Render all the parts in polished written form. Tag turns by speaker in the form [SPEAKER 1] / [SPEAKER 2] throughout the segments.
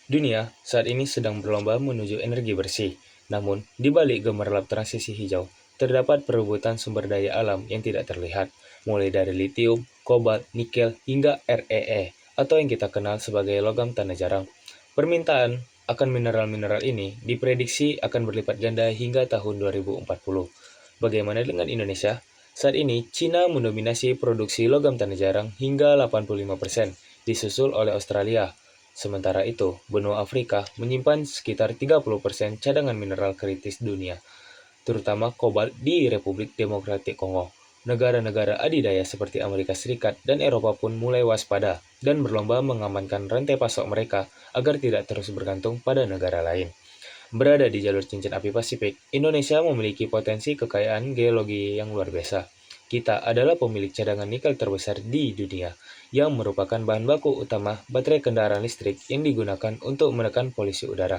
[SPEAKER 1] Dunia saat ini sedang berlomba menuju energi bersih. Namun, di balik gemerlap transisi hijau, terdapat perebutan sumber daya alam yang tidak terlihat, mulai dari litium, kobalt, nikel, hingga REE, atau yang kita kenal sebagai logam tanah jarang. Permintaan akan mineral-mineral ini diprediksi akan berlipat ganda hingga tahun 2040. Bagaimana dengan Indonesia? Saat ini, China mendominasi produksi logam tanah jarang hingga 85%, disusul oleh Australia. Sementara itu, benua Afrika menyimpan sekitar 30% cadangan mineral kritis dunia, terutama kobalt di Republik Demokratik Kongo. Negara-negara adidaya seperti Amerika Serikat dan Eropa pun mulai waspada dan berlomba mengamankan rantai pasok mereka agar tidak terus bergantung pada negara lain. Berada di jalur cincin api Pasifik, Indonesia memiliki potensi kekayaan geologi yang luar biasa. Kita adalah pemilik cadangan nikel terbesar di dunia, yang merupakan bahan baku utama baterai kendaraan listrik yang digunakan untuk menekan polusi udara.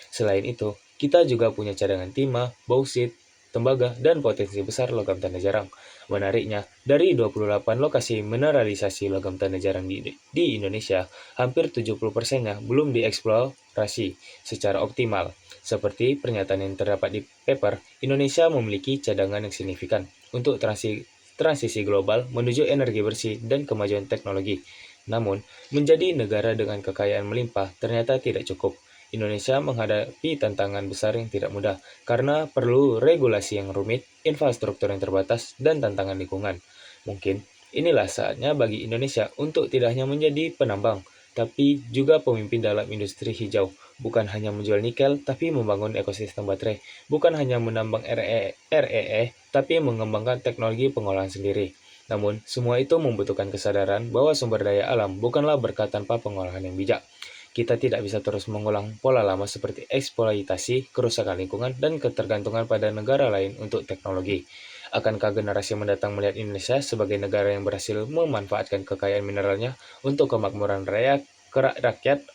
[SPEAKER 1] Selain itu, kita juga punya cadangan timah, bauksit, tembaga, dan potensi besar logam tanah jarang. Menariknya, dari 28 lokasi mineralisasi logam tanah jarang di Indonesia, hampir 70%-nya belum dieksplorasi secara optimal. Seperti pernyataan yang terdapat di paper, Indonesia memiliki cadangan yang signifikan untuk transisi global menuju energi bersih dan kemajuan teknologi. Namun, menjadi negara dengan kekayaan melimpah ternyata tidak cukup. Indonesia menghadapi tantangan besar yang tidak mudah karena perlu regulasi yang rumit, infrastruktur yang terbatas, dan tantangan lingkungan. Mungkin inilah saatnya bagi Indonesia untuk tidak hanya menjadi penambang, tapi juga pemimpin dalam industri hijau. Bukan hanya menjual nikel, tapi membangun ekosistem baterai. Bukan hanya menambang REE, tapi mengembangkan teknologi pengolahan sendiri. Namun, semua itu membutuhkan kesadaran bahwa sumber daya alam bukanlah berkat tanpa pengolahan yang bijak. Kita tidak bisa terus mengulang pola lama seperti eksploitasi, kerusakan lingkungan, dan ketergantungan pada negara lain untuk teknologi. Akankah generasi mendatang melihat Indonesia sebagai negara yang berhasil memanfaatkan kekayaan mineralnya untuk kemakmuran rakyat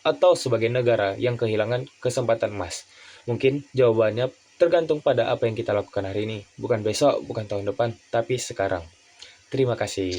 [SPEAKER 1] atau sebagai negara yang kehilangan kesempatan emas? Mungkin jawabannya tergantung pada apa yang kita lakukan hari ini. Bukan besok, bukan tahun depan, tapi sekarang. Terima kasih.